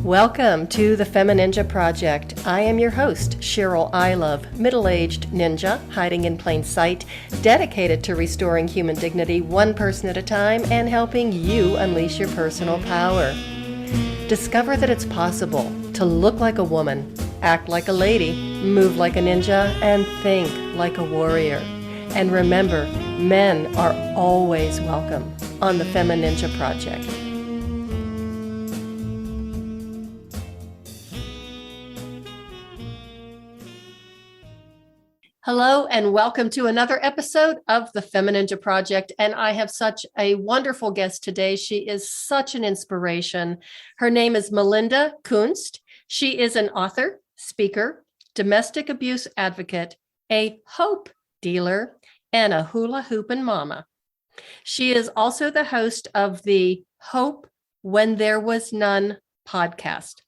Welcome to the Femininja Project. I am your host, Cheryl I Love, middle-aged ninja hiding in plain sight, dedicated to restoring human dignity one person at a time and helping you unleash your personal power. Discover that it's possible to look like a woman, act like a lady, move like a ninja, and think like a warrior. And remember, men are always welcome on the Femininja Project. Hello and welcome to another episode of the Femininja Project. And I have such a wonderful guest today. She is such an inspiration. Her name is Melinda Kunst. She is an author, speaker, domestic abuse advocate, a hope dealer, and a hula hooping mama. She is also the host of the Hope When There Was None podcast.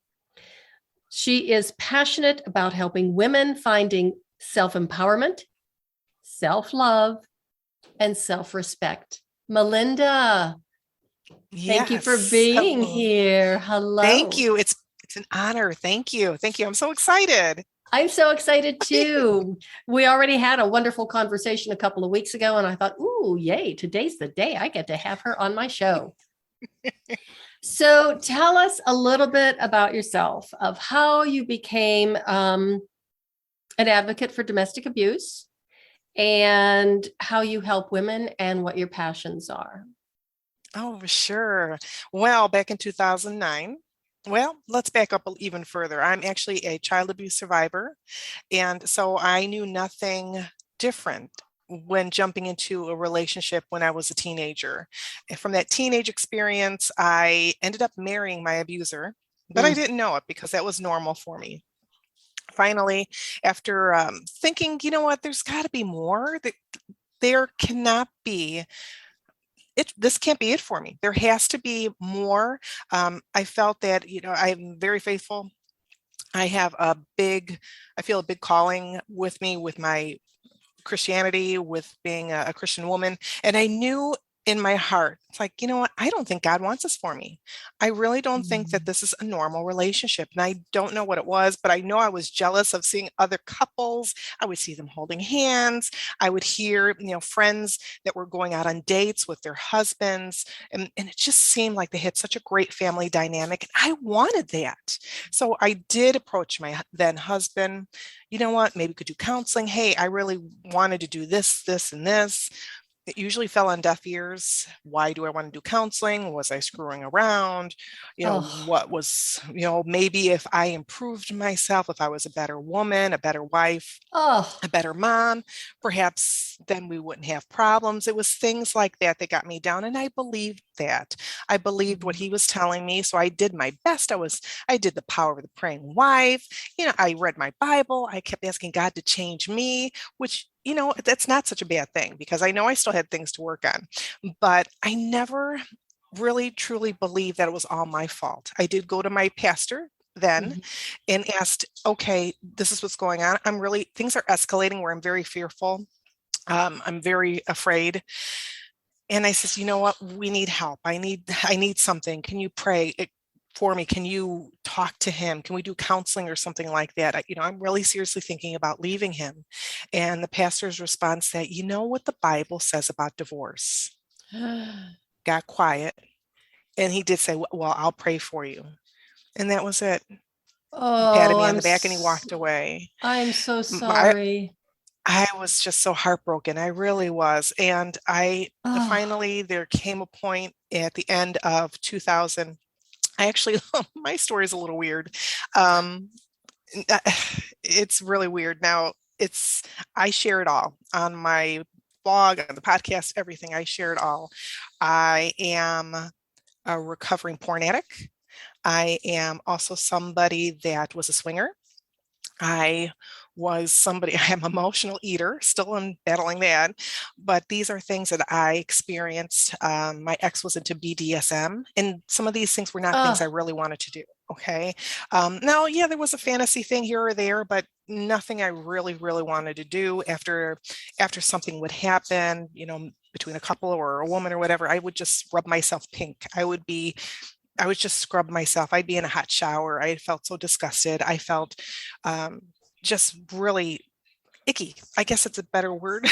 She is passionate about helping women finding self-empowerment, self-love, and self-respect. Melinda, thank you for being here. Hello. Thank you. It's an honor. Thank you. Thank you. I'm so excited. I'm so excited too. We already had a wonderful conversation a couple of weeks ago, and I thought, ooh, yay, today's the day I get to have her on my show. So tell us a little bit about yourself, of how you became an advocate for domestic abuse, and how you help women and what your passions are. Oh, sure. Well, back in 2009, let's back up even further. I'm actually a child abuse survivor. And so I knew nothing different when jumping into a relationship when I was a teenager. And from that teenage experience, I ended up marrying my abuser, but I didn't know it because that was normal for me. Finally, after thinking, you know what, there's got to be more. There cannot be it. This can't be it for me. There has to be more. I felt that, I'm very faithful. I feel a big calling with me, with my Christianity, with being a Christian woman. And I knew in my heart, it's like, you know what? I don't think God wants this for me. I really don't think that this is a normal relationship. And I don't know what it was, but I know I was jealous of seeing other couples. I would see them holding hands. I would hear, friends that were going out on dates with their husbands. And it just seemed like they had such a great family dynamic. And I wanted that. So I did approach my then husband. You know what? Maybe we could do counseling. Hey, I really wanted to do this, this, and this. It usually fell on deaf ears. Why do I want to do counseling? Was I screwing around? What was, maybe if I improved myself, if I was a better woman, a better wife, a better mom, perhaps then we wouldn't have problems. It was things like that that got me down. And I believed that. I believed what he was telling me. So I did my best. I did the Power of the Praying Wife. I read my Bible. I kept asking God to change me, which that's not such a bad thing, because I know I still had things to work on, but I never really truly believed that it was all my fault. I did go to my pastor then and asked, okay, this is what's going on. Things are escalating where I'm very fearful. I'm very afraid. And I says, you know what? We need help. I need something. Can you pray for me? Can you talk to him? Can we do counseling or something like that? I'm really seriously thinking about leaving him. And the pastor's response that, you know what the Bible says about divorce? Got quiet. And he did say, well, I'll pray for you. And that was it. Oh, he patted me on the back and he walked away. I'm so sorry. I was just so heartbroken. I really was. And finally, there came a point at the end of 2000. My story is a little weird. It's really weird. Now, I share it all on my blog, on the podcast, everything. I share it all. I am a recovering porn addict. I am also somebody that was a swinger. I am an emotional eater, still am battling that, but these are things that I experienced. My ex was into BDSM, and some of these things were not things I really wanted to do. Okay. Now, there was a fantasy thing here or there, but nothing I really, really wanted to do. After something would happen, between a couple or a woman or whatever, I would just rub myself pink. I would be I would just scrub myself. I'd be in a hot shower. I felt so disgusted. I felt um, just really icky. I guess it's a better word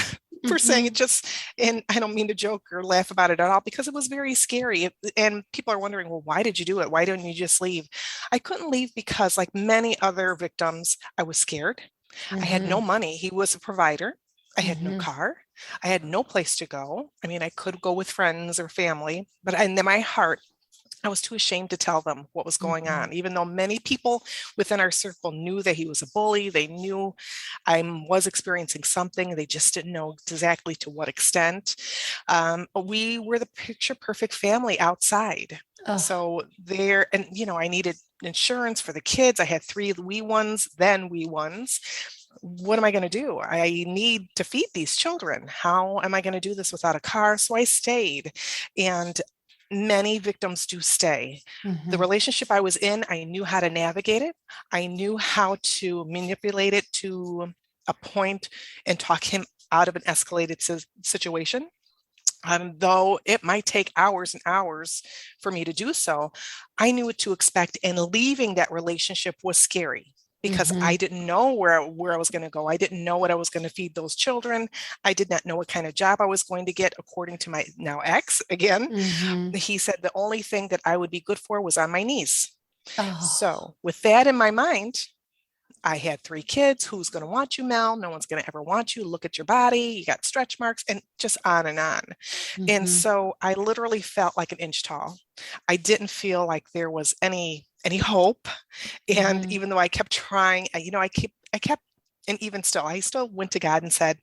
for saying it, Mm-hmm. just, and I don't mean to joke or laugh about it at all because it was very scary. And people are wondering, well, why did you do it? Why didn't you just leave? I couldn't leave because, like many other victims, I was scared. I had no Mm-hmm. money. He was a provider. I had no Mm-hmm. car. I had no place to go. I mean, I could go with friends or family, but in my heart, I was too ashamed to tell them what was going Mm-hmm. on, even though many people within our circle knew that he was a bully. They knew I was experiencing something. They just didn't know exactly to what extent. We were the picture perfect family outside. Oh. So there, and I needed insurance for the kids. I had three wee ones, then wee ones. What am I going to do? I need to feed these children. How am I going to do this without a car? So I stayed. And many victims do stay. The Mm-hmm. relationship I was in, I knew how to navigate it. I knew how to manipulate it to a point and talk him out of an escalated situation. Though it might take hours and hours for me to do so, I knew what to expect. And leaving that relationship was scary because Mm-hmm. I didn't know where I was going to go. I didn't know what I was going to feed those children. I did not know what kind of job I was going to get, according to my now ex. Again, Mm-hmm. he said the only thing that I would be good for was on my knees. Oh. So, with that in my mind, I had three kids. Who's going to want you, Mel? No one's going to ever want you. Look at your body. You got stretch marks, and just on and on. And Mm-hmm. so I literally felt like an inch tall. I didn't feel like there was any hope. And Mm-hmm. even though I kept trying, I kept, and even still, I still went to God and said,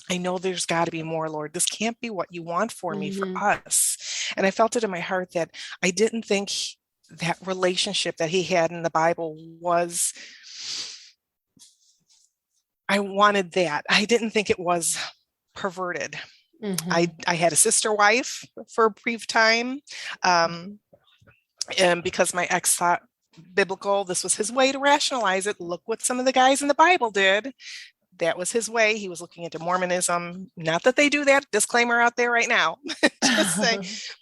I know there's got to be more, Lord. This can't be what you want for me, for Mm-hmm. us. And I felt it in my heart that I didn't think that relationship that he had in the Bible was, I wanted that. I didn't think it was perverted. Mm-hmm. I had a sister wife for a brief time. Um, and because my ex thought biblical, this was his way to rationalize it. Look what some of the guys in the Bible did. That was his way. He was looking into Mormonism. Not that they do that. Disclaimer out there right now. Just say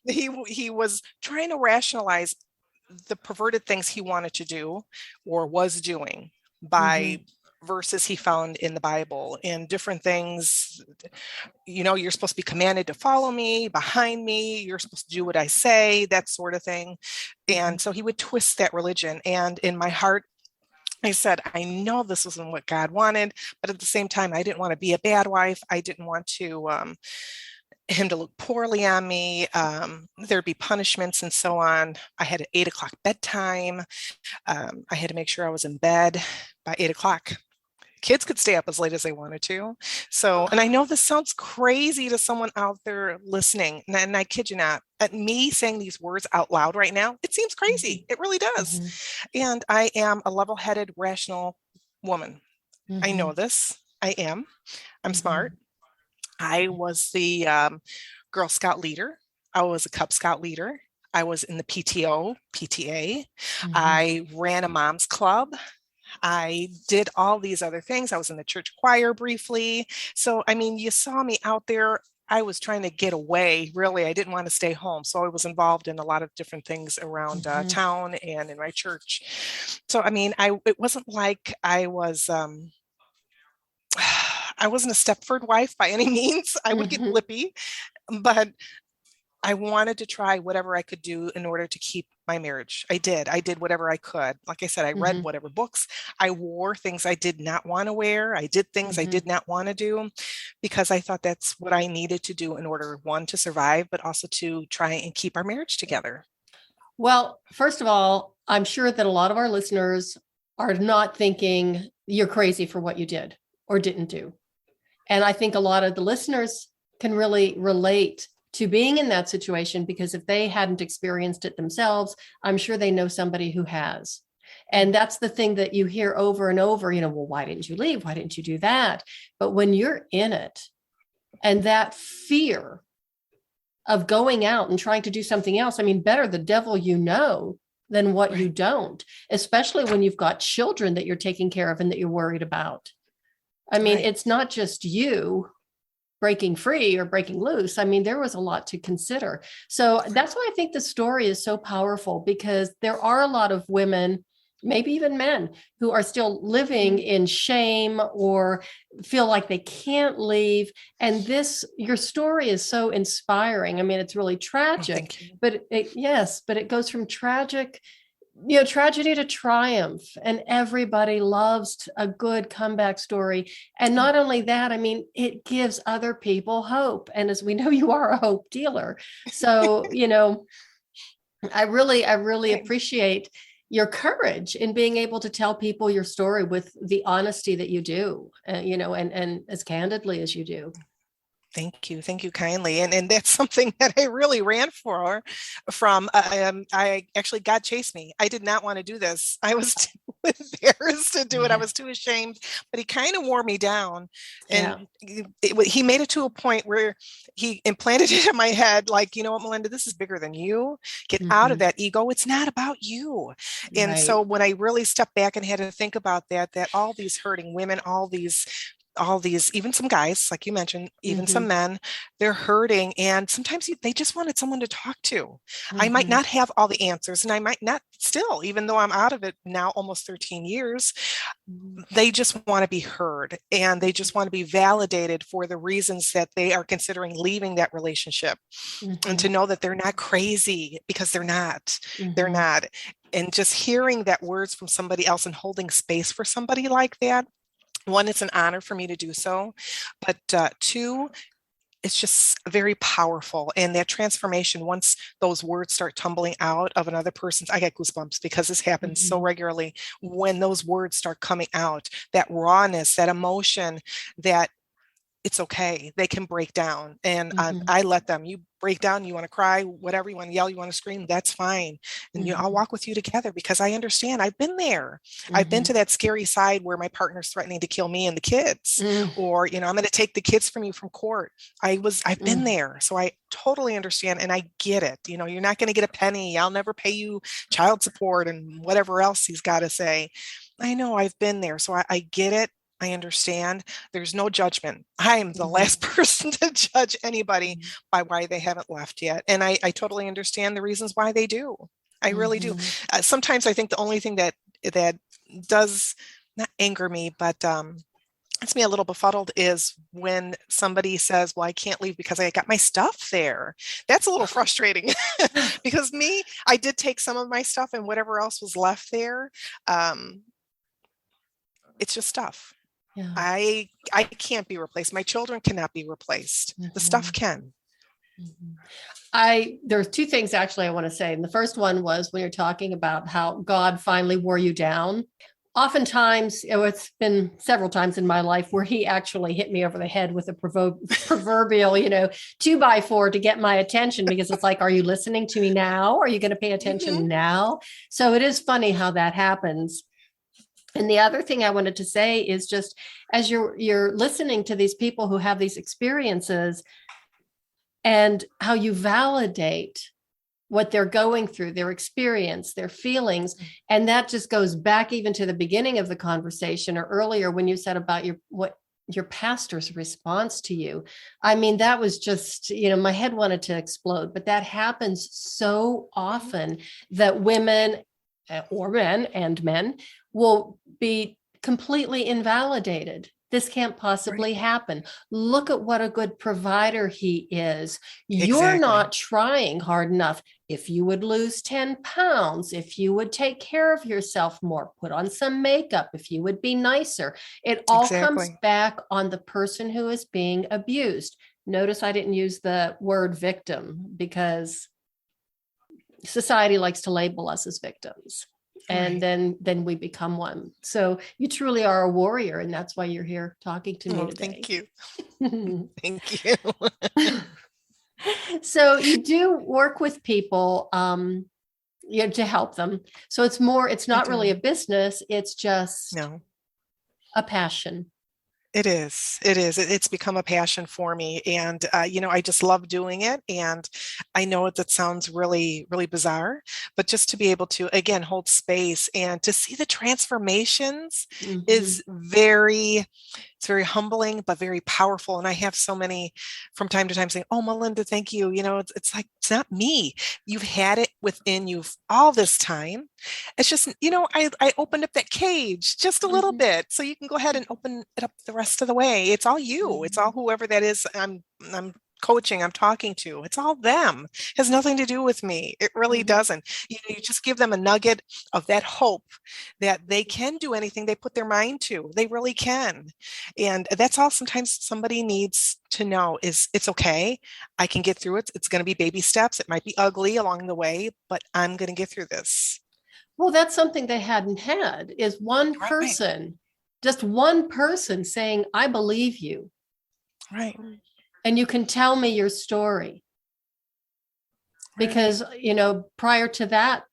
he was trying to rationalize the perverted things he wanted to do or was doing by Mm-hmm. verses he found in the Bible and different things. You're supposed to be commanded to follow me, behind me, you're supposed to do what I say, that sort of thing. Mm-hmm. And so he would twist that religion. And in my heart, I said, I know this wasn't what God wanted, but at the same time, I didn't want to be a bad wife. I didn't want him to look poorly on me. There'd be punishments and so on. I had an 8 o'clock bedtime. I had to make sure I was in bed by 8 o'clock. Kids could stay up as late as they wanted to. So, and I know this sounds crazy to someone out there listening, and I kid you not, at me saying these words out loud right now, it seems crazy. It really does. Mm-hmm. And I am a level-headed, rational woman. I Mm-hmm. know this. I am. I'm Mm-hmm. smart. I was the Girl Scout leader. I was a Cub Scout leader. I was in the PTO, PTA. Mm-hmm. I ran a mom's club. I did all these other things. I was in the church choir briefly. So, I mean, you saw me out there. I was trying to get away. Really, I didn't want to stay home. So I was involved in a lot of different things around Mm-hmm. town and in my church. So, I mean, it wasn't like I was, I wasn't a Stepford wife by any means. I would get Mm-hmm. blippy, but I wanted to try whatever I could do in order to keep my marriage. I did. I did whatever I could. Like I said, I read Mm-hmm. whatever books. I wore things I did not want to wear. I did things I Mm-hmm. did not want to do because I thought that's what I needed to do in order, one, to survive, but also to try and keep our marriage together. Well, first of all, I'm sure that a lot of our listeners are not thinking you're crazy for what you did or didn't do. And I think a lot of the listeners can really relate to being in that situation because if they hadn't experienced it themselves, I'm sure they know somebody who has. And that's the thing that you hear over and over, well, why didn't you leave? Why didn't you do that? But when you're in it and that fear of going out and trying to do something else, I mean, better the devil you know than what you Right. don't, especially when you've got children that you're taking care of and that you're worried about. I mean, Right. it's not just you breaking free or breaking loose. I mean, there was a lot to consider. So that's why I think the story is so powerful, because there are a lot of women, maybe even men, who are still living in shame or feel like they can't leave. And your story is so inspiring. I mean, it's really tragic, but it goes from tragedy to triumph, and everybody loves a good comeback story. And not only that, I mean, it gives other people hope. And as we know, you are a hope dealer. So, I really appreciate your courage in being able to tell people your story with the honesty that you do, and as candidly as you do. Thank you. Thank you kindly. And that's something that I really ran I actually, God chased me. I did not want to do this. I was too embarrassed to do it. I was too ashamed, but he kind of wore me down. And he made it to a point where he implanted it in my head, like, you know what, Melinda, this is bigger than you. Get out of that ego. It's not about you. And so when I really stepped back and had to think about that all these hurting women, all these, even some guys, like you mentioned, even some men, they're hurting. And sometimes they just wanted someone to talk to. I might not have all the answers, and I might not still, even though I'm out of it now almost 13 years, they just want to be heard, and they just want to be validated for the reasons that they are considering leaving that relationship, and to know that they're not crazy, because they're not. They're not. And just hearing that words from somebody else and holding space for somebody like that, one, it's an honor for me to do so, but two, it's just very powerful. And that transformation, once those words start tumbling out of another person's, I get goosebumps because this happens so regularly. When those words start coming out, that rawness, that emotion, that it's okay, they can break down. And I let them. You break down, you want to cry, whatever, you want to yell, you want to scream, that's fine. And I'll walk with you together, because I understand. I've been there. I've been to that scary side where my partner's threatening to kill me and the kids, or I'm going to take the kids from you from court. I've been there. So I totally understand, and I get it. You're not going to get a penny. I'll never pay you child support and whatever else he's got to say. I know, I've been there. So I get it. I understand. There's no judgment. I am the last person to judge anybody by why they haven't left yet. And I totally understand the reasons why they do. I really do. Sometimes I think the only thing that does not anger me, but gets me a little befuddled, is when somebody says, well, I can't leave because I got my stuff there. That's a little frustrating because I did take some of my stuff, and whatever else was left there, it's just stuff. Yeah. I can't be replaced. My children cannot be replaced. The stuff can. There's two things actually I want to say. And the first one was when you're talking about how God finally wore you down. Oftentimes, it's been several times in my life where he actually hit me over the head with a proverbial, 2x4 to get my attention, because it's like, are you listening to me now? Are you going to pay attention now? So it is funny how that happens. And the other thing I wanted to say is, just as you're listening to these people who have these experiences, and how you validate what they're going through, their experience, their feelings. And that just goes back even to the beginning of the conversation, or earlier when you said about your pastor's response to you. I mean, that was just, my head wanted to explode. But that happens so often, that women or men will be completely invalidated. This can't possibly happen. Look at what a good provider he is. You're not trying hard enough. If you would lose 10 pounds, if you would take care of yourself more, put on some makeup, if you would be nicer, it all comes back on the person who is being abused. Notice I didn't use the word victim, because society likes to label us as victims. And then we become one. So you truly are a warrior, and that's why you're here talking to me today. Thank you. Thank you. So you do work with people to help them. So it's not really a business. It's just a passion. It is. It's become a passion for me. And, I just love doing it. And I know that sounds really, really bizarre, but just to be able to, again, hold space and to see the transformations is very, It's very humbling, but very powerful. And I have so many from time to time saying, "Oh, Melinda, thank you." It's like, it's not me. You've had it within you all this time. It's just, I opened up that cage just a little Mhm. bit. So you can go ahead and open it up the rest of the way. It's all you. It's all Mhm. whoever that is I'm coaching, I'm talking to. It's all them. It has nothing to do with me. It really Mhm. doesn't. You just give them a nugget of that hope that they can do anything they put their mind to. They really can. And that's all sometimes somebody needs to know is it's okay. I can get through it. It's going to be baby steps. It might be ugly along the way, but I'm going to get through this. Well, that's something they hadn't had is one Right. person, just one person saying, I believe you, Right. and you can tell me your story. Right. Because, prior to that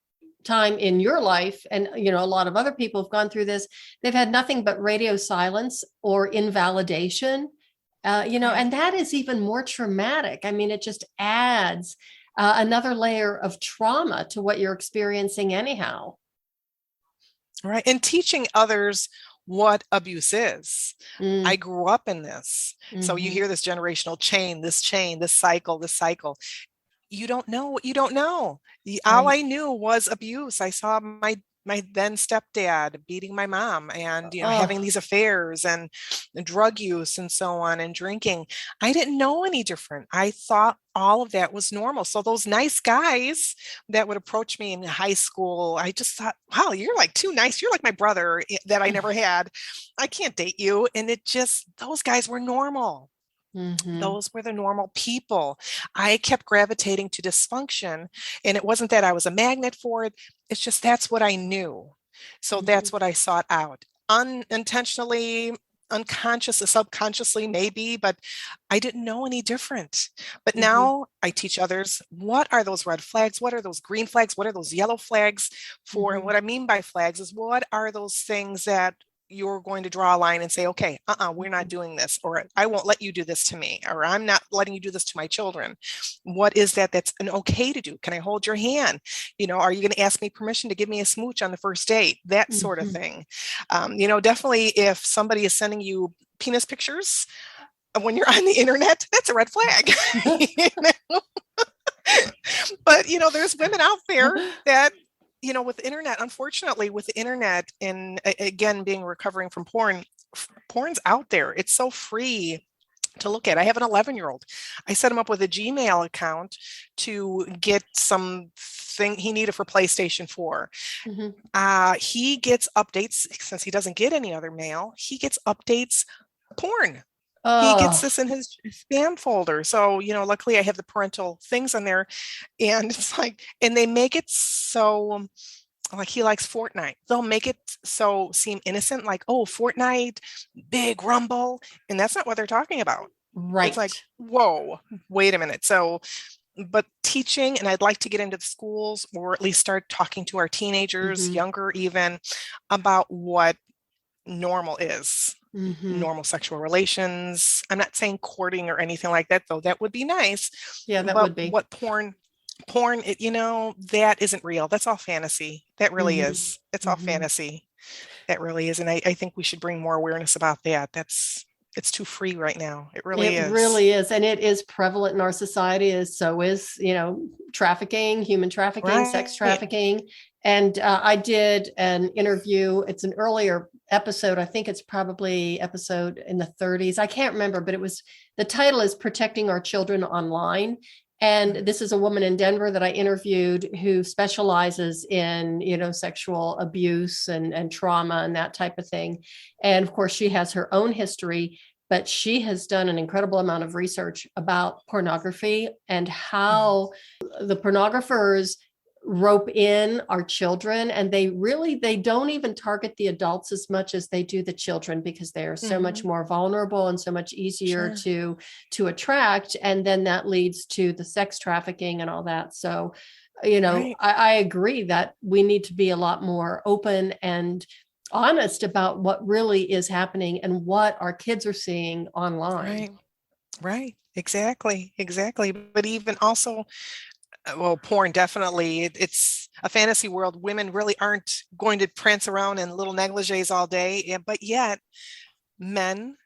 time in your life, and, a lot of other people have gone through this, they've had nothing but radio silence or invalidation, Right. and that is even more traumatic. I mean, it just adds another layer of trauma to what you're experiencing anyhow. Right. And teaching others what abuse is. I Mm, grew up in this. So you mhm, hear this generational chain, this cycle, this cycle. You don't know what you don't know. All right. I knew was abuse. I saw my then stepdad beating my mom and having Oh, these affairs and drug use and so on and drinking. I didn't know any different. I thought all of that was normal. So those nice guys that would approach me in high school, I just thought, wow, you're like too nice. You're like my brother that I never had. I can't date you. And it just, those guys were normal. mhm, Those were the normal people. I kept gravitating to dysfunction. And it wasn't that I was a magnet for it. It's just that's what I knew. So mhm, that's what I sought out. Unintentionally, unconsciously, subconsciously, maybe, but I didn't know any different. But mhm, now I teach others what are those red flags? What are those green flags? What are those yellow flags for? And mhm, what I mean by flags is what are those things that you're going to draw a line and say, okay, we're not mhm, doing this, or I won't let you do this to me, or I'm not letting you do this to my children. What is that that's an okay to do? Can I hold your hand? Are you going to ask me permission to give me a smooch on the first date? That sort of mhm. thing. Definitely if somebody is sending you penis pictures when you're on the internet, that's a red flag. You know? But there's women out there that with the internet, unfortunately, with the internet, and again, being recovering from porn's out there. It's so free to look at. I have an 11-year-old. I set him up with a Gmail account to get something he needed for PlayStation 4. Mhm. He gets updates since he doesn't get any other mail. He gets updates porn. He gets Oh, this in his spam folder. So, luckily I have the parental things on there. And it's like, and they make it so like he likes Fortnite. They'll make it so seem innocent, like, oh, Fortnite, big rumble. And that's not what they're talking about. It's like, right. whoa, wait a minute. So, but teaching, and I'd like to get into the schools or at least start talking to our teenagers, Mhm, younger even, about what normal is, mhm. normal sexual relations. I'm not saying courting or anything like that, though. That would be nice. Yeah, that But would be. what porn, that isn't real. That's all fantasy. That really Mhm, is. It's all mhm. fantasy. That really is. And I think we should bring more awareness about that. It's too free right now. It It really is. really is. And it is prevalent in our society, as so is, trafficking, human trafficking, sex Right. trafficking. And I did an interview. It's an earlier episode. I think it's probably episode in the 30s. I can't remember, but the title is Protecting Our Children Online. And this is a woman in Denver that I interviewed who specializes in, sexual abuse and trauma and that type of thing. And of course, she has her own history, but she has done an incredible amount of research about pornography and Mhm. how the pornographers rope in our children, and they don't even target the adults as much as they do the children, because they are so much Mhm. more vulnerable and so much easier Sure. to attract, and then that leads to the sex trafficking and all that. So Right. I agree that we need to be a lot more open and honest about what really is happening and what our kids are seeing online. Right. Right. Exactly. Exactly. But even also, well, porn definitely. It's a fantasy world. Women really aren't going to prance around in little negligees all day. But yet, men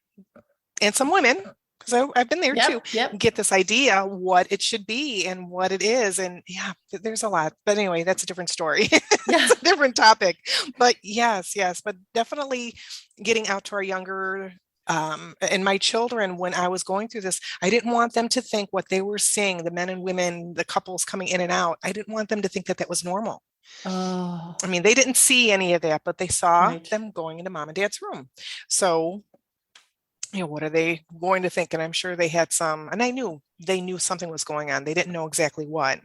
and some women, because I've been there too, Yep. get this idea what it should be and what it is. And yeah, there's a lot. But anyway, that's a different story. Yeah. It's a different topic. But yes, but definitely getting out to our younger and my children, when I was going through this, I didn't want them to think what they were seeing, the men and women, the couples coming in and out. I didn't want them to think that that was normal. Oh, I mean, they didn't see any of that, but they saw right. them going into mom and dad's room. So, what are they going to think? And I'm sure they had some, and I knew they knew something was going on. They didn't know exactly what,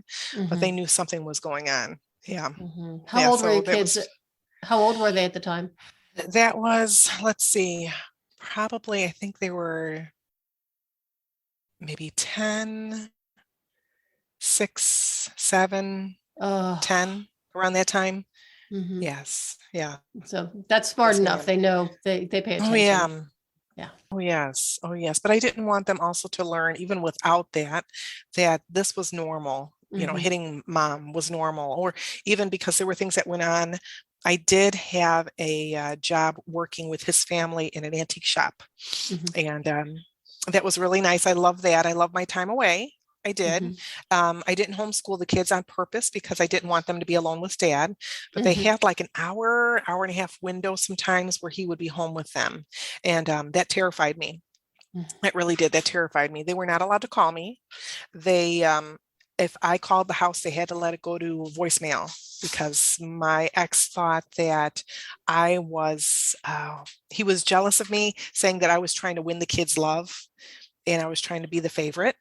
but they Mm-hmm. knew something was going on. Yeah. Mm-hmm. How Yeah. old were So your kids? How old were they at the time? that was, let's see, probably, I think they were maybe 10, 6, 7, Oh, 10, around that time. mm-hmm. Yes. Yeah. So that's smart Yes, enough. ma'am. They know they pay Oh, attention. yeah. Yeah. Oh, yes. Oh, yes. But I didn't want them also to learn, even without that, that this was normal. Mm-hmm. Hitting mom was normal, or even because there were things that went on. I did have a job working with his family in an antique shop. Mm-hmm. And that was really nice. I love that. I love my time away. I did. Mm-hmm. I didn't homeschool the kids on purpose because I didn't want them to be alone with dad. But they Mm-hmm. had like an hour and a half window sometimes where he would be home with them. And that terrified me. It really did. That terrified me. They were not allowed to call me. They, if I called the house, they had to let it go to voicemail because my ex thought that he was jealous of me, saying that I was trying to win the kids' love and I was trying to be the favorite.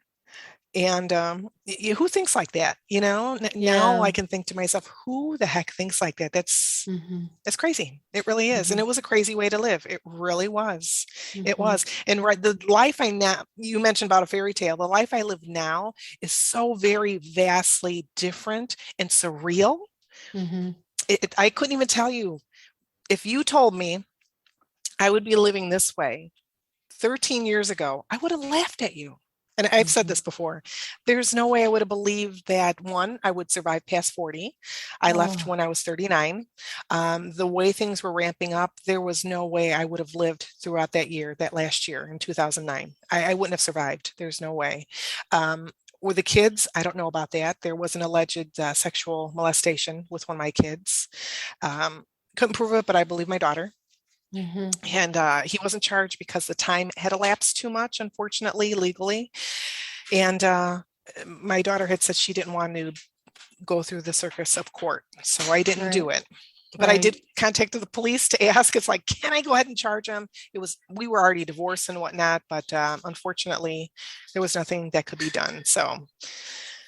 And who thinks like that? Now I Yeah. can think to myself, who the heck thinks like that? That's Mm-hmm. it's crazy. It really is. And Mm-hmm. it was a crazy way to live. It really was. It Mm-hmm. was. And right, the life I now, you mentioned about a fairy tale, the life I live now is so very vastly different and surreal. Mm-hmm. I couldn't even tell you if you told me I would be living this way 13 years ago, I would have laughed at you. And I've said Mm-hmm. this before. There's no way I would have believed that one, I would survive past 40. I left Oh. when I was 39. The way things were ramping up, there was no way I would have lived throughout that last year in 2009. I wouldn't have survived. There's no way. With the kids, I don't know about that. There was an alleged sexual molestation with one of my kids. Couldn't prove it, but I believe my daughter. Mm-hmm. And he wasn't charged because the time had elapsed too much, unfortunately, legally. And my daughter had said she didn't want to go through the circus of court, so I didn't do Right. it. But I Right. did contact the police to ask. It's like, can I go ahead and charge him? We were already divorced and whatnot, but unfortunately, there was nothing that could be done. So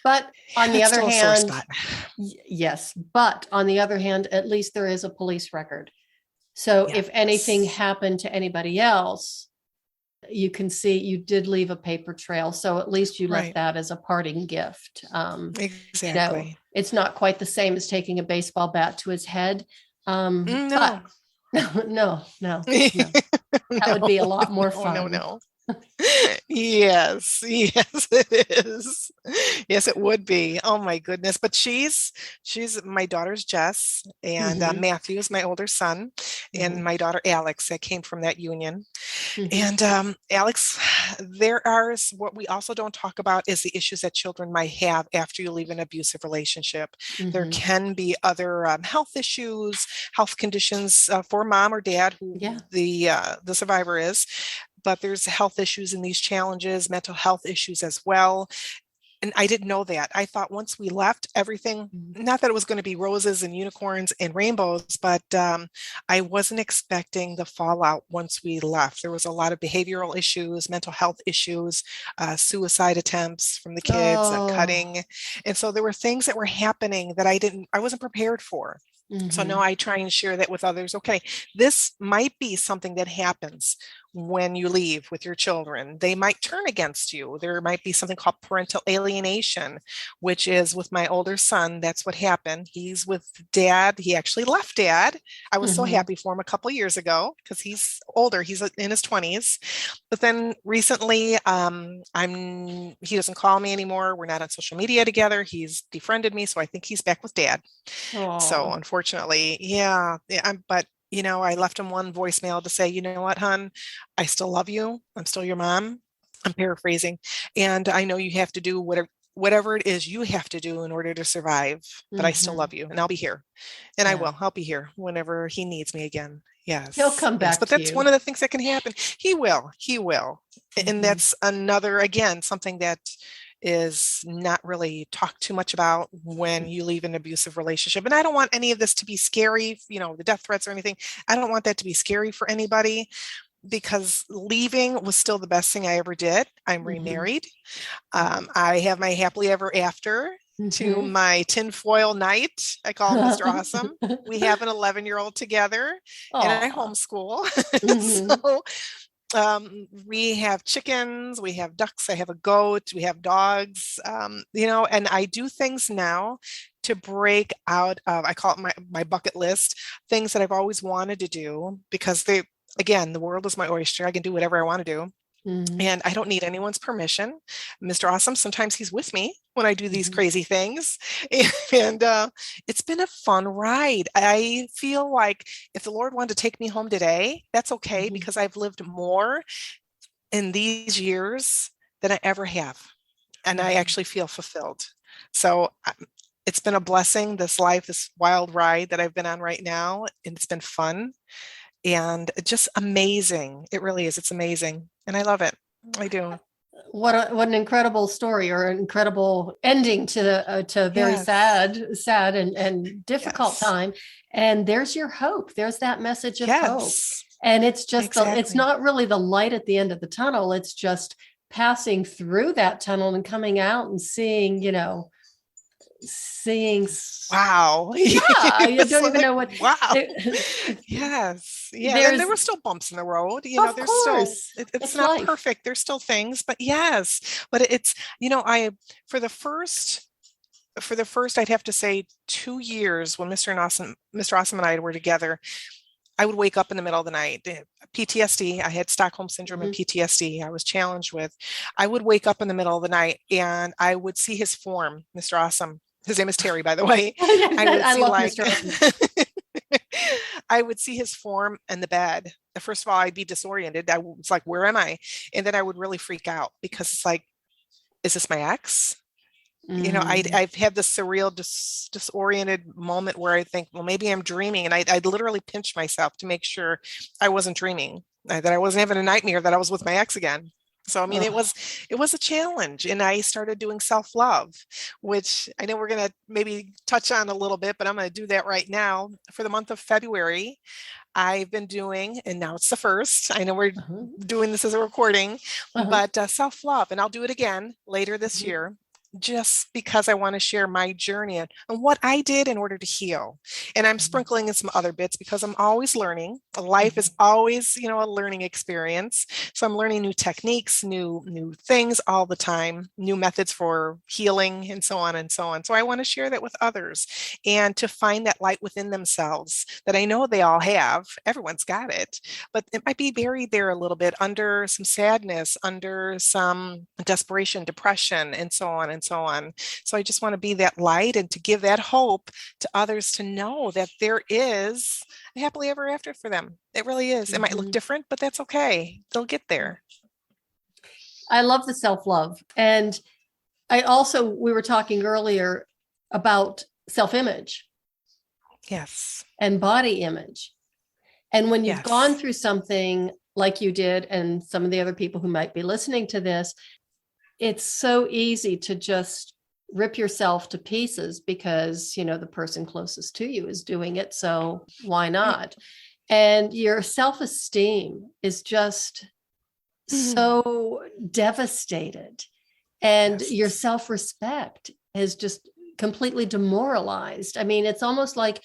But on the it's other still a sore hand, spot. yes. But on the other hand, at least there is a police record. So if anything Yes. happened to anybody else, you can see you did leave a paper trail. So at least you left Right. that as a parting gift. Exactly. It's not quite the same as taking a baseball bat to his head. But No. no. That would No, be a lot more no, fun. no. Yes, it is. Yes, it would be. Oh my goodness. But she's my daughter's Jess, and Mhm, Matthew is my older son, and mhm, my daughter Alex that came from that union. mhm, And Alex, what we also don't talk about is the issues that children might have after you leave an abusive relationship. There mhm. can be other health issues, health conditions for mom or dad, who Yeah. the survivor is, but there's health issues in these challenges, mental health issues as well. And I didn't know that. I thought once we left, everything, Mhm. not that it was going to be roses and unicorns and rainbows, but I wasn't expecting the fallout once we left. There was a lot of behavioral issues, mental health issues, suicide attempts from the kids, Oh. cutting. And so there were things that were happening that I wasn't prepared for. So now Mhm. I try and share that with others. Okay, this might be something that happens when you leave with your children. They might turn against you. There might be something called parental alienation, which is with my older son. That's what happened. He's with dad. He actually left dad. I was so Mhm. happy for him a couple of years ago because he's older. He's in his 20s. But then recently, he doesn't call me anymore. We're not on social media together. He's defriended me, so I think he's back with dad. So Oh. unfortunately, yeah, but I left him one voicemail to say, you know what, hon, I still love you. I'm still your mom. I'm paraphrasing. And I know you have to do whatever it is you have to do in order to survive, but I still Mhm. love you and I'll be here. And Yeah. I'll be here whenever he needs me again. He'll Yes. come Yes. back But to that's one you. of the things that can happen. He will. He will. And Mhm. that's another, again, something that is not really talked too much about when you leave an abusive relationship. And I don't want any of this to be scary, the death threats or anything. I don't want that to be scary for anybody because leaving was still the best thing I ever did. I'm Mhm. remarried. I have my happily ever after to Mhm. my tinfoil night. I call him Mr. Awesome. We have an 11-year-old together and I Aw. homeschool. Mhm. So we have chickens, we have ducks, I have a goat, we have dogs, and I do things now to break out of, I call it my bucket list, things that I've always wanted to do because again, the world is my oyster. I can do whatever I want to do. Mhm. And I don't need anyone's permission. Mr. Awesome, sometimes he's with me when I do these Mhm. crazy things. And it's been a fun ride. I feel like if the Lord wanted to take me home today, that's okay Mhm. because I've lived more in these years than I ever have. And I Mhm. actually feel fulfilled. So it's been a blessing, this life, this wild ride that I've been on right now. And it's been fun and just amazing. It really is. It's amazing. And I love it. I do. What an incredible story, or an incredible ending to a very Yes. sad and difficult Yes. time. And there's your hope. There's that message of hope. Yes. And it's Exactly. not really the light at the end of the tunnel. It's just passing through that tunnel and coming out and seeing Wow. yeah, you It's don't even like, know what wow. there, Yes. Yeah. And there there's, were still bumps in the road. of There's still, course, it's it's not life. perfect. There's still things, but yes. But it's, I, for the first, I'd have to say 2 years when Mr. Awesome and I were together, I would wake up in the middle of the night. PTSD, I had Stockholm syndrome and Mhm. PTSD I was challenged with. I would wake up in the middle of the night and I would see his form, Mr. Awesome. His name is Terry, by the way. I would I see love like, Mr. Awesome. I would see his form in the bed. First of all, I'd be disoriented. I was like, where am I? And then I would really freak out because it's like, is this my ex? Mhm. I've had this surreal, disoriented moment where I think, well, maybe I'm dreaming. And I'd literally pinch myself to make sure I wasn't dreaming, that I wasn't having a nightmare, that I was with my ex again. So, I mean, Oh. it was a challenge. And I started doing self-love, which I know we're going to maybe touch on a little bit, but I'm going to do that right now. For the month of February, I've been doing, and now it's the first. I know we're Uh-huh. doing this as a recording, Uh-huh. but self-love, and I'll do it again later this Mhm. year, just because I want to share my journey and what I did in order to heal. And I'm sprinkling in some other bits because I'm always learning. Life is Mhm. always, a learning experience. So I'm learning new techniques, new things all the time, new methods for healing, and so on and so on. So I want to share that with others and to find that light within themselves that I know they all have. Everyone's got it, but it might be buried there a little bit under some sadness, under some desperation, depression, and so on and so on. So I just want to be that light and to give that hope to others to know that there is a happily ever after for them. It really is. It might look Mhm. different, but that's okay. They'll get there. I love the self-love. And we were talking earlier about self-image Yes. and body image. And when you've gone Yes. through something like you did, and some of the other people who might be listening to this, it's so easy to just rip yourself to pieces because, the person closest to you is doing it. So why Right. not? And your self-esteem is just Mhm. so devastated, and Yes. your self-respect is just completely demoralized. I mean, it's almost like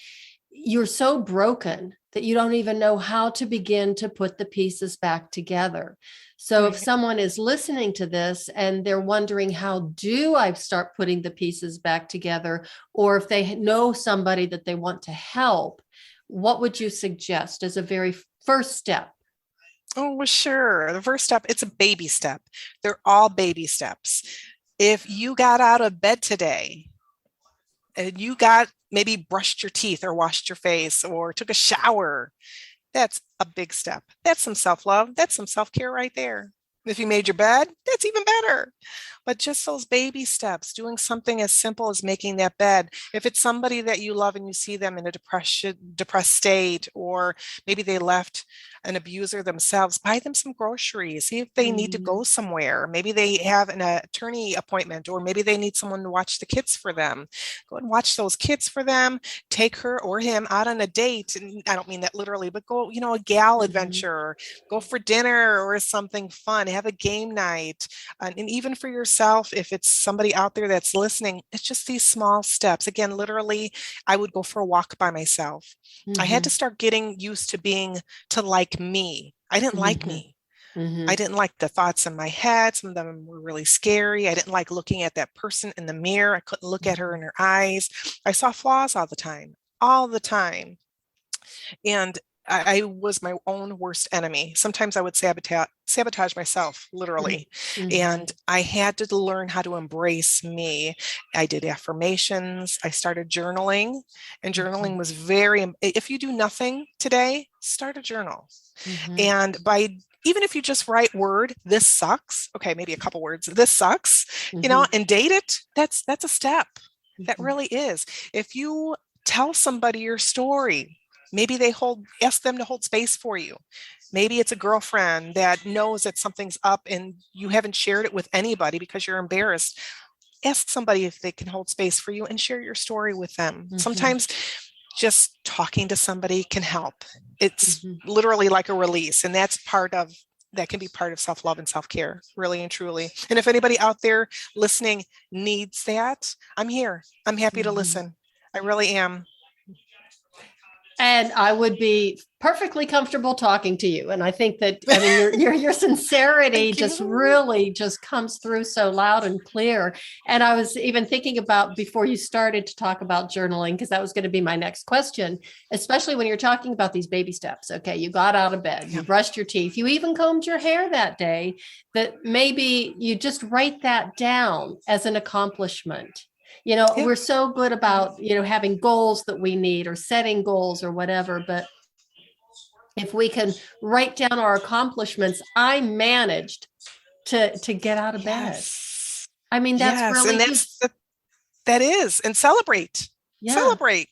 you're so broken that you don't even know how to begin to put the pieces back together. So if Right. someone is listening to this and they're wondering, how do I start putting the pieces back together? Or if they know somebody that they want to help, what would you suggest as a very first step? Oh, well, sure. The first step, it's a baby step. They're all baby steps. If you got out of bed today and you got maybe brushed your teeth or washed your face or took a shower. That's a big step. That's some self-love. That's some self-care right there. If you made your bed, that's even better. But just those baby steps, doing something as simple as making that bed. If it's somebody that you love and you see them in a depressed state, or maybe they left an abuser themselves, buy them some groceries, see if they need to go somewhere. Maybe they have an attorney appointment, or maybe they need someone to watch the kids for them. Go and watch those kids for them. Take her or him out on a date. And I don't mean that literally, but go, a gal adventure, go for dinner or something fun, have a game night. And even for yourself, if it's somebody out there that's listening, it's just these small steps. Again, literally, I would go for a walk by myself. I had to start getting used to like me. I didn't like me. I didn't like the thoughts in my head. Some of them were really scary. I didn't like looking at that person in the mirror. I couldn't look at her in her eyes. I saw flaws all the time, all the time. And I was my own worst enemy. Sometimes I would sabotage myself, literally. And I had to learn how to embrace me. I did affirmations. I started journaling, and journaling was if you do nothing today, start a journal. And even if you just write this sucks, okay, maybe a couple words, this sucks, and date it, that's a step. That really is. If you tell somebody your story, maybe ask them to hold space for you. Maybe it's a girlfriend that knows that something's up and you haven't shared it with anybody because you're embarrassed. Ask somebody if they can hold space for you and share your story with them. Sometimes just talking to somebody can help. It's literally like a release, and that can be part of self-love and self-care, really and truly. And if anybody out there listening needs that, I'm here. I'm happy to listen. I really am. And I would be perfectly comfortable talking to you. And I think that, your sincerity just really just comes through so loud and clear. And I was even thinking about, before you started to talk about journaling, because that was going to be my next question, especially when you're talking about these baby steps. Okay, you got out of bed, you brushed your teeth, you even combed your hair that day, that maybe you just write that down as an accomplishment. We're so good about, having goals that we need, or setting goals or whatever. But if we can write down our accomplishments, I managed to get out of bed. I mean, that's really, and that is, and celebrate, celebrate,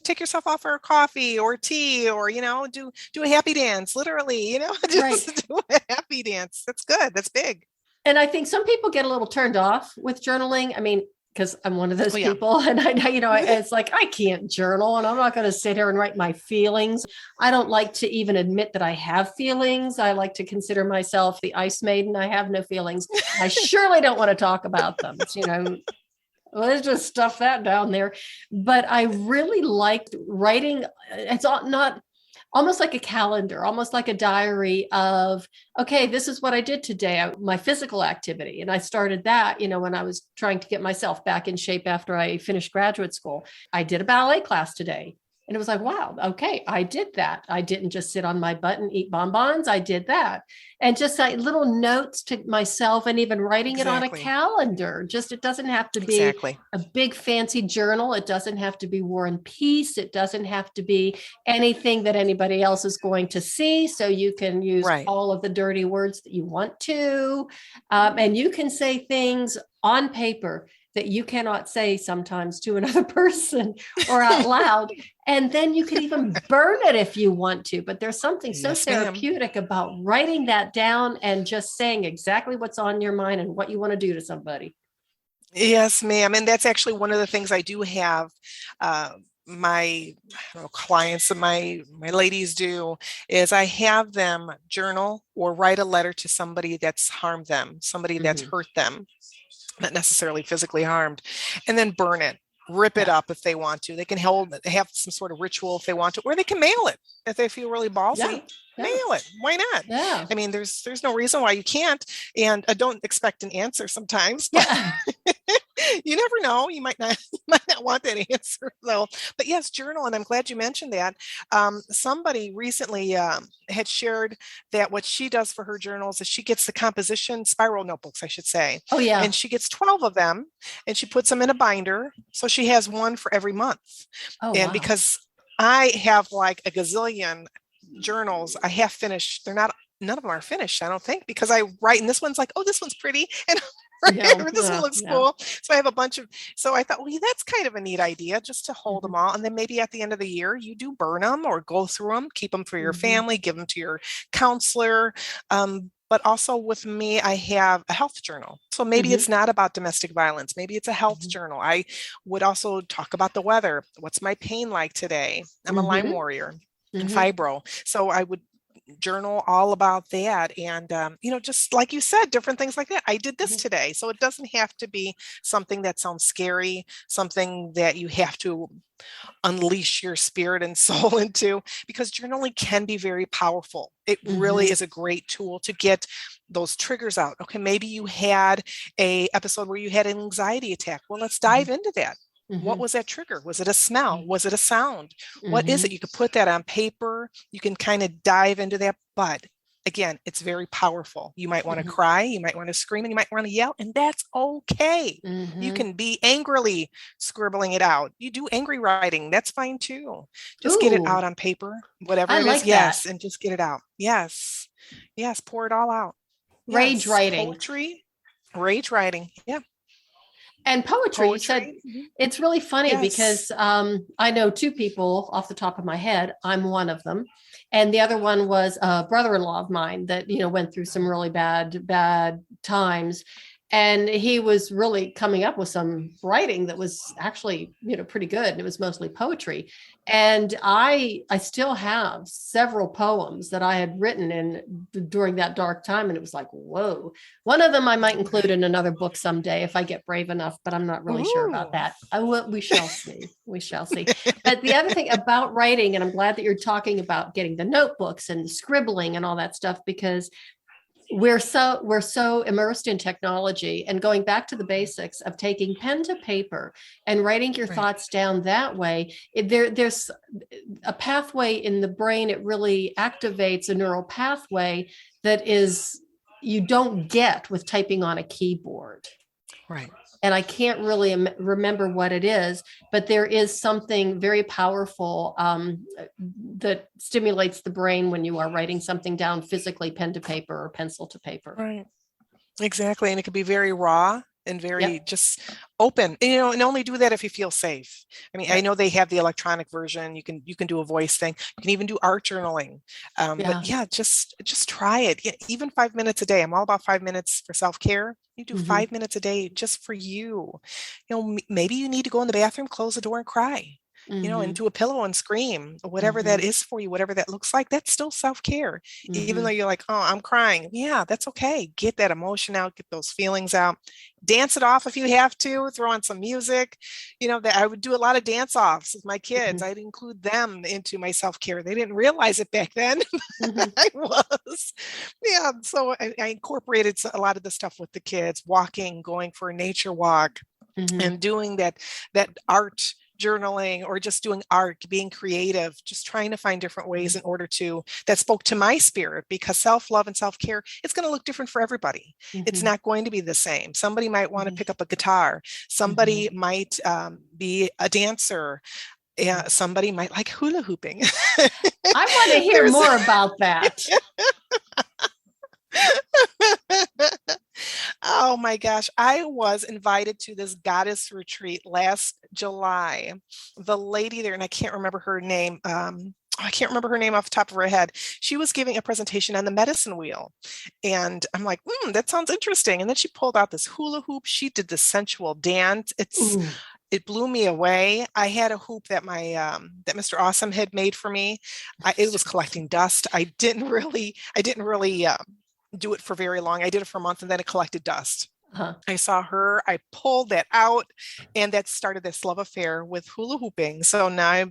take yourself out for a coffee or tea, or, do a happy dance, literally, just do a happy dance. That's good. That's big. And I think some people get a little turned off with journaling. I mean, because I'm one of those people, and it's like, I can't journal, and I'm not going to sit here and write my feelings. I don't like to even admit that I have feelings. I like to consider myself the ice maiden. I have no feelings. I surely don't want to talk about them. Let's just stuff that down there. But I really liked writing. It's not almost like a calendar, almost like a diary of, okay, this is what I did today, my physical activity. And I started that, when I was trying to get myself back in shape after I finished graduate school. I did a ballet class today. And it was like, wow, okay, I did that. I didn't just sit on my butt and eat bonbons. I did that. And just like little notes to myself, and even writing it on a calendar. It doesn't have to be a big fancy journal. It doesn't have to be War and Peace. It doesn't have to be anything that anybody else is going to see. So you can use all of the dirty words that you want to. And you can say things on paper that you cannot say sometimes to another person or out loud. And then you could even burn it if you want to. But there's something so therapeutic about writing that down and just saying exactly what's on your mind and what you want to do to somebody. Yes, ma'am. And that's actually one of the things I do have my clients and my ladies do, is I have them journal or write a letter to somebody that's harmed them, somebody that's hurt them, not necessarily physically harmed, and then burn it, rip it up if they want to. They can have some sort of ritual if they want to, or they can mail it if they feel really ballsy. Mail it. Why not? Yeah. I mean, there's no reason why you can't, and don't expect an answer sometimes. You never know. You might not want that answer though. But yes, journal, and I'm glad you mentioned that. Somebody recently had shared that what she does for her journals is she gets the composition spiral notebooks, I should say, Oh, and yeah. she gets 12 of them, and she puts them in a binder, so she has one for every month. Oh, And wow. because I have like a gazillion journals, I have finished. They're not. None of them are finished, I don't think, because I write, and this one's like, oh, this one's pretty, and right, Yeah. or this one Yeah. looks Yeah. cool. So I have a bunch of, so I thought, well, yeah, that's kind of a neat idea, just to hold Hmm. them all. And then maybe at the end of the year, you do burn them or go through them, keep them for your Hmm. family, give them to your counselor. But also with me, I have a health journal. So maybe Hmm. it's not about domestic violence. Maybe it's a health Hmm. journal. I would also talk about the weather. What's my pain like today? I'm a Lyme Hmm. warrior and Hmm. fibro. So I would journal all about that. And, just like you said, different things like that. I did this today. So it doesn't have to be something that sounds scary, something that you have to unleash your spirit and soul into, because journaling can be very powerful. It really Hmm. is a great tool to get those triggers out. Okay, maybe you had a episode where you had an anxiety attack. Well, let's dive into that. What Hmm. was that trigger? Was it a smell? Was it a sound? What is Hmm. it? You could put that on paper. You can kind of dive into that. But again, it's very powerful. You might want to Hmm. cry, you might want to scream, and you might want to yell, and that's okay. You Hmm. can be angrily scribbling it out. You do angry writing, that's fine too. Just get it Ooh, out on paper, whatever I it is. like that. Yes, and just get it out. Yes. Yes, pour it all out. Rage Yes, writing. poetry, rage writing. Yeah, And poetry, you said. poetry. Mhm. It's really funny Yes. because I know two people off the top of my head. I'm one of them. And the other one was a brother-in-law of mine that, went through some really bad times. And he was really coming up with some writing that was actually, pretty good. And it was mostly poetry. And I still have several poems that I had written in during that dark time. And it was like, whoa. One of them I might include in another book someday if I get brave enough, but I'm not really sure about Ooh. that. I will, we shall see. We shall see. But the other thing about writing, and I'm glad that you're talking about getting the notebooks and the scribbling and all that stuff, because we're so immersed in technology, and going back to the basics of taking pen to paper and writing your Right. thoughts down that way, there's a pathway in the brain. It really activates a neural pathway that is you don't get with typing on a keyboard. Right. And I can't really remember what it is, but there is something very powerful that stimulates the brain when you are writing something down physically, pen to paper or pencil to paper. Right. Exactly. And it could be very raw and very Yep. just open. And only do that if you feel safe. I mean, I Right. know they have the electronic version. You can do a voice thing. You can even do art journaling. But Yeah. yeah, just try it. Yeah, even 5 minutes a day. I'm all about 5 minutes for self-care. You do Hmm. 5 minutes a day just for you. Maybe you need to go in the bathroom, close the door, and cry. Hmm. Into a pillow and scream, whatever that Hmm. is for you, whatever that looks like, that's still self-care. Even though Hmm. you're like, oh, I'm crying. Yeah, that's okay. Get that emotion out, get those feelings out, dance it off if you have to, throw on some music. That I would do a lot of dance offs with my kids. I'd include them into my self-care. They didn't realize it back then. Hmm. I was. Yeah. So I incorporated a lot of the stuff with the kids, walking, going for a nature walk, Hmm. and doing that art journaling, or just doing art, being creative, just trying to find different ways in order to that spoke to my spirit, because self-love and self-care, it's going to look different for everybody. It's Hmm. not going to be the same. Somebody might want to Hmm. pick up a guitar, Hmm. somebody might be a dancer, somebody might like hula hooping. I want to hear There's more about that. Oh my gosh, I was invited to this goddess retreat last July. The lady there, and I can't remember her name. I can't remember her name off the top of her head. She was giving a presentation on the medicine wheel. And I'm like, that sounds interesting. And then she pulled out this hula hoop. She did the sensual dance. Ooh. It blew me away. I had a hoop that my that Mr. Awesome had made for me. It was collecting dust. I didn't really do it for very long. I did it for a month, and then it collected dust. Huh. I saw her, I pulled that out, and that started this love affair with hula hooping. So now I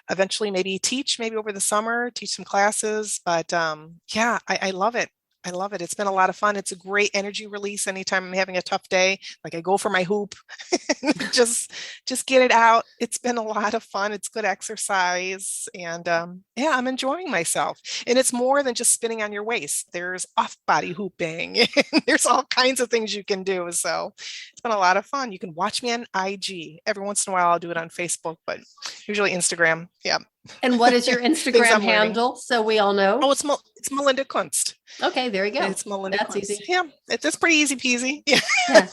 eventually maybe teach, maybe over the summer, teach some classes. But yeah, I love it. I love it. It's been a lot of fun. It's a great energy release anytime I'm having a tough day. Like I go for my hoop, just just get it out. It's been a lot of fun. It's good exercise, and yeah, I'm enjoying myself. And it's more than just spinning on your waist. There's off body hooping. There's all kinds of things you can do. So it's been a lot of fun. You can watch me on IG. Every once in a while, I'll do it on Facebook, but usually Instagram. Yeah, And what is your things Instagram I'm learning. handle so we all know? Oh, it's Melinda Kunst. Okay, there you go. It's Melinda That's Kunst. easy. Yeah, it's pretty easy peasy. Yeah. Yeah.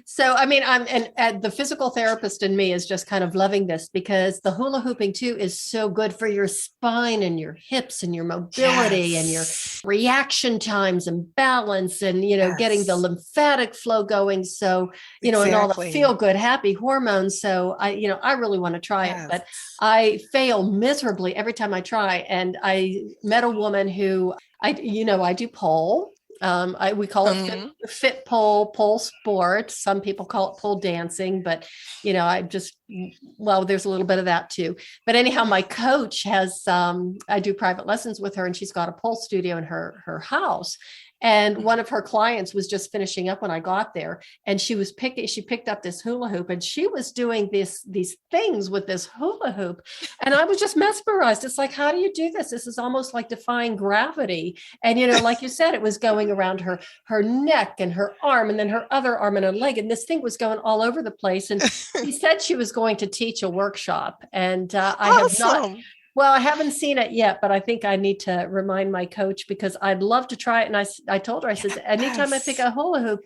So, I mean, and the physical therapist in me is just kind of loving this because the hula hooping too is so good for your spine and your hips and your mobility and your Yes. reaction times and balance and, getting the Yes. lymphatic flow going. So, and all the feel Exactly. good, happy hormones. So I really want to try it, Yes. but I fail miserably every time I try. And I met a woman who I do pole. We call it Mhm. fit pole sport. Some people call it pole dancing, but there's a little bit of that too. But anyhow, my coach has, I do private lessons with her and she's got a pole studio in her house. And one of her clients was just finishing up when I got there and she picked up this hula hoop and she was doing these things with this hula hoop. And I was just mesmerized. It's like, how do you do this? This is almost like defying gravity. And, like you said, it was going around her neck and her arm and then her other arm and her leg. And this thing was going all over the place. And she said she was going to teach a workshop. And I have not. Awesome. Well, I haven't seen it yet, but I think I need to remind my coach because I'd love to try it. And I told her, I said, anytime I pick Yes. a hula hoop,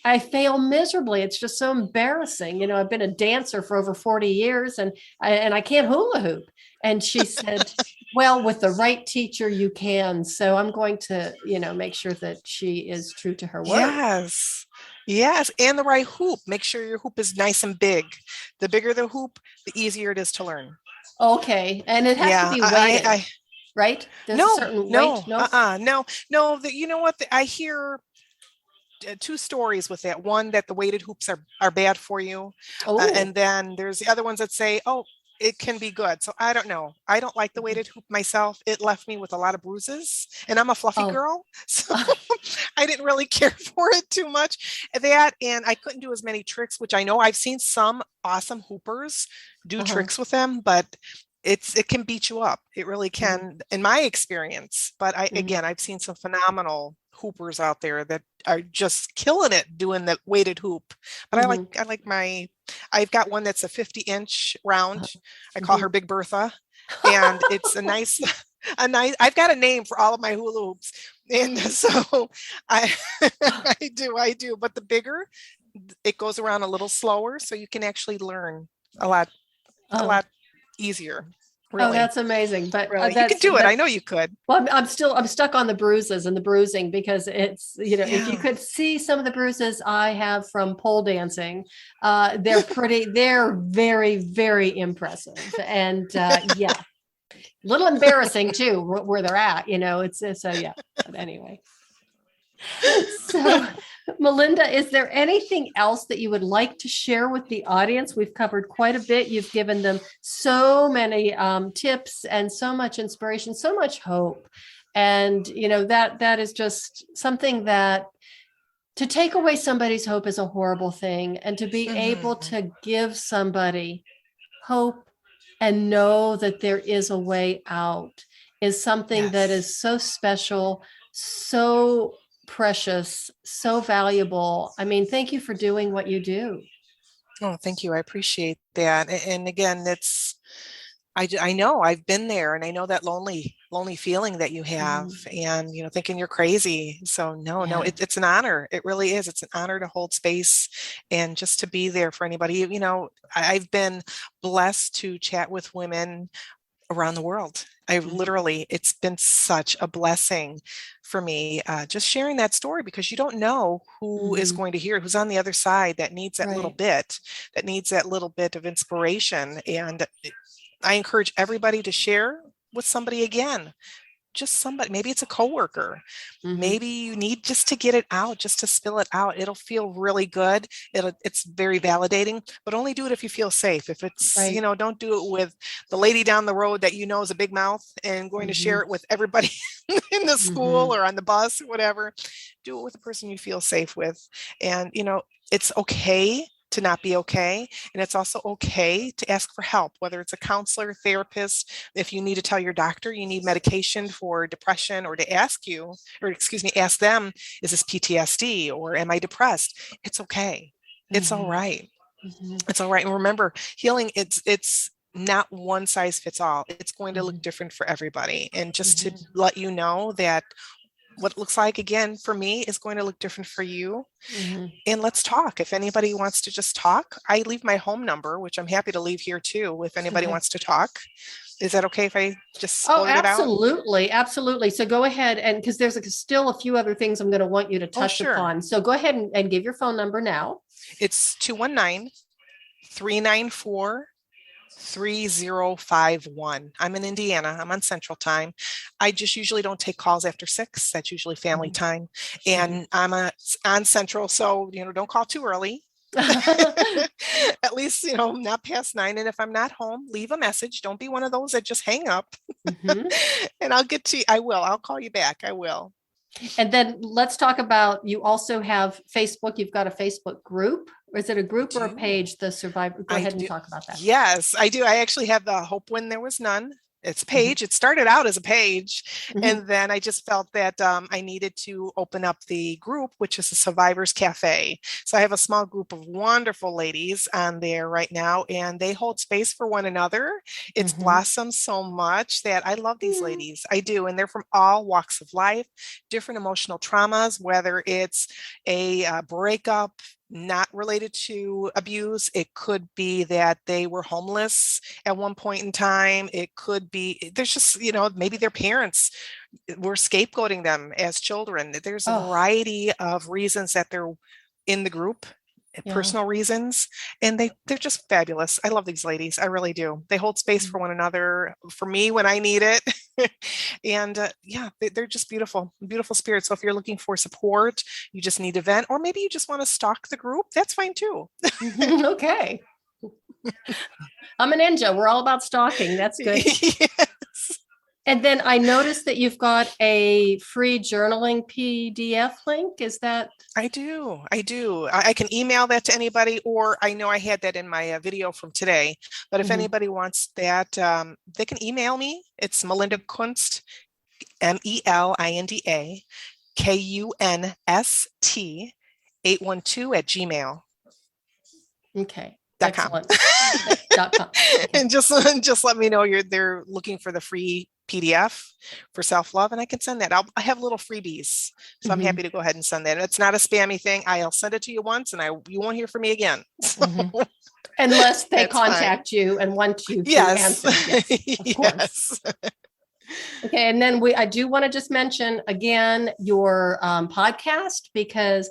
I fail miserably. It's just so embarrassing. I've been a dancer for over 40 years and I can't hula hoop. And she said, well, with the right teacher, you can. So I'm going to, make sure that she is true to her word. Yes. Yes. And the right hoop. Make sure your hoop is nice and big. The bigger the hoop, the easier it is to learn. Okay. And it has to Yeah. be weighted, I right? There's a no, certain weight. no, No. no, no. You know what? I hear two stories with that. One, that the weighted hoops are bad for you. Oh, And then there's the other ones that say, oh, it can be good. So I don't know. I don't like the weighted hoop myself. It left me with a lot of bruises and I'm a fluffy oh. girl. So I didn't really care for it too much. That, and I couldn't do as many tricks, which I know I've seen some awesome hoopers do Uh-huh. tricks with them, but it can beat you up. It really Mhm. can, in my experience. But Mhm. I've seen some phenomenal hoopers out there that are just killing it doing the weighted hoop. But Mhm. I've got one that's a 50-inch round. I call her Mhm. Big Bertha. And it's a nice, I've got a name for all of my hula hoops. And so I, I do. But the bigger, it goes around a little slower. So you can actually learn a lot, a Oh, lot easier. oh, Really, that's amazing. But really. You could do it. I know you could. well, I'm stuck on the bruises and the bruising because it's, if you Yeah. could see some of the bruises I have from pole dancing, they're very, very impressive. And yeah, a little embarrassing too, where they're at, so yeah. But anyway. So, Melinda, is there anything else that you would like to share with the audience? We've covered quite a bit. You've given them so many tips and so much inspiration, so much hope. And, that is just something that to take away somebody's hope is a horrible thing. And to be able Mhm. to give somebody hope and know that there is a way out is something that Yes. is so special, so precious, so valuable. I mean, thank you for doing what you do. Oh, thank you. I appreciate that. And again, I know I've been there and I know that lonely feeling that you have Mhm. and, thinking you're crazy. So no, no, Yeah. it's an honor. It really is. It's an honor to hold space and just to be there for anybody. I've been blessed to chat with women around the world. Mhm. It's been such a blessing for me, just sharing that story because you don't know who is Mhm. going to hear it, who's on the other side Right. that needs that little bit of inspiration. And I encourage everybody to share with somebody again, just somebody, maybe it's a coworker. Mhm. Maybe you need just to get it out, just to spill it out. It'll feel really good. It's very validating, but only do it if you feel safe. If it's, Right. don't do it with the lady down the road that is a big mouth and going to share Mhm. it with everybody in the school or on the bus or whatever. Do it with a person you feel safe with. And, it's okay to not be okay. And it's also okay to ask for help, whether it's a counselor, therapist, if you need to tell your doctor you need medication for depression, or to ask them, is this PTSD or am I depressed? It's okay. It's all right. It's all right. And remember, healing, it's not one size fits all. It's going to look different for everybody. And just to let you know that what it looks like, again, for me is going to look different for you. And let's talk. If anybody wants to just talk, I leave my home number, which I'm happy to leave here too, if anybody wants to talk. Is that okay if I just blurt it out? Absolutely. Absolutely. So go ahead, and because there's still a few other things I'm going to want you to touch upon. So go ahead and give your phone number now. It's 219-394-3051. I'm in Indiana. I'm on Central Time. I just usually don't take calls after 6. That's usually family time. And I'm on Central. So, don't call too early. At least, not past 9. And if I'm not home, leave a message. Don't be one of those that just hang up. And I'll get to you. I'll call you back. I will. And then let's talk about, you also have Facebook. You've got a Facebook group. Or is it a group or a page, The Survivor? Go ahead and talk about that. Yes, I do. I actually have the Hope When There Was None. It's a page. It started out as a page. And then I just felt that I needed to open up the group, which is a Survivors Cafe. So I have a small group of wonderful ladies on there right now, and they hold space for one another. It's blossomed so much that I love these ladies. I do. And they're from all walks of life, different emotional traumas, whether it's a breakup, not related to abuse. It could be that they were homeless at one point in time. It could be, there's just, maybe their parents were scapegoating them as children. There's a variety of reasons that they're in the group, personal reasons, and they're just fabulous. I love these ladies. I really do. They hold space for one another, for me when I need it. And they're just beautiful, beautiful spirits. So if you're looking for support, you just need to vent, or maybe you just want to stalk the group, that's fine too. Okay. I'm a ninja. We're all about stalking. That's good. Yes. And then I noticed that you've got a free journaling PDF link. Is that? I do. I can email that to anybody, or I know I had that in my video from today. But if anybody wants that, they can email me. It's Melinda Kunst, MELINDA KUNST 812 @gmail.com. Okay. Excellent. .com. And just let me know they're looking for the free PDF for self-love, and I can send that. I have little freebies, so I'm happy to go ahead and send that. It's not a spammy thing. I'll send it to you once, and you won't hear from me again. Unless they contact you and want you to answer. Yes, of course. Okay, and then I do want to just mention again your podcast, because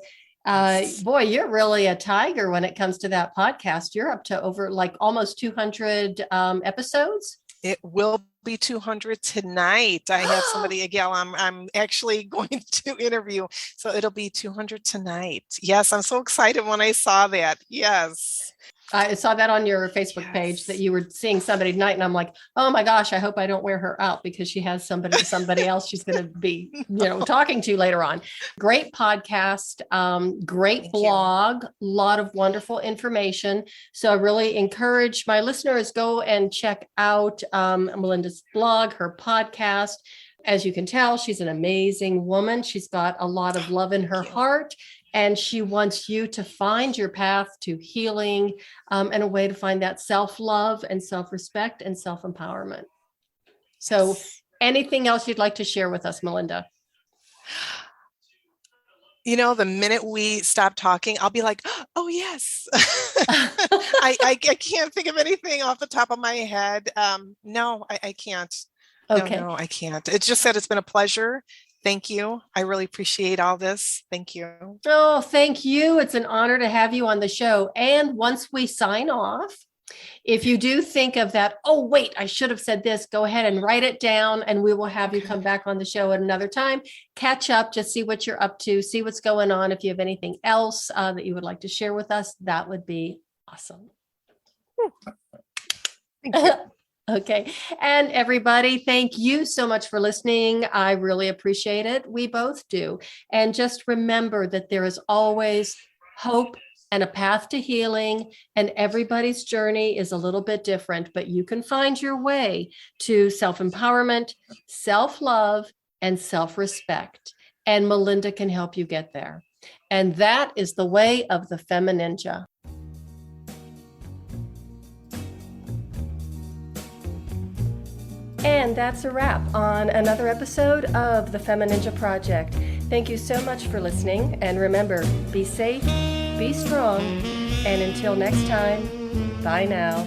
boy, you're really a tiger when it comes to that podcast. You're up to over almost 200 episodes. It will be 200 tonight. I have somebody, a gal I'm actually going to interview. So it'll be 200 tonight. Yes, I'm so excited when I saw that. Yes. I saw that on your Facebook page that you were seeing somebody tonight, and I'm like, oh my gosh, I hope I don't wear her out, because she has somebody else she's going to be, talking to later on. Great podcast, great blog, a lot of wonderful information. So I really encourage my listeners, go and check out Melinda's blog, her podcast. As you can tell, she's an amazing woman. She's got a lot of love in her heart. And she wants you to find your path to healing and a way to find that self-love and self-respect and self-empowerment. So anything else you'd like to share with us, Melinda? The minute we stop talking, I'll be like, oh, yes. I can't think of anything off the top of my head. No, I can't. Okay. No, I can't. It's just that it's been a pleasure. Thank you. I really appreciate all this. Thank you. Oh, thank you. It's an honor to have you on the show. And once we sign off, if you do think of that, oh, wait, I should have said this, go ahead and write it down, and we will have you come back on the show at another time, catch up, just see what you're up to, see what's going on. If you have anything else that you would like to share with us, that would be awesome. Thank you. Okay. And everybody, thank you so much for listening. I really appreciate it. We both do. And just remember that there is always hope and a path to healing, and everybody's journey is a little bit different, but you can find your way to self-empowerment, self-love, and self-respect. And Melinda can help you get there. And that is the way of the Femininja. And that's a wrap on another episode of the Femininja Project. Thank you so much for listening. And remember, be safe, be strong, and until next time, bye now.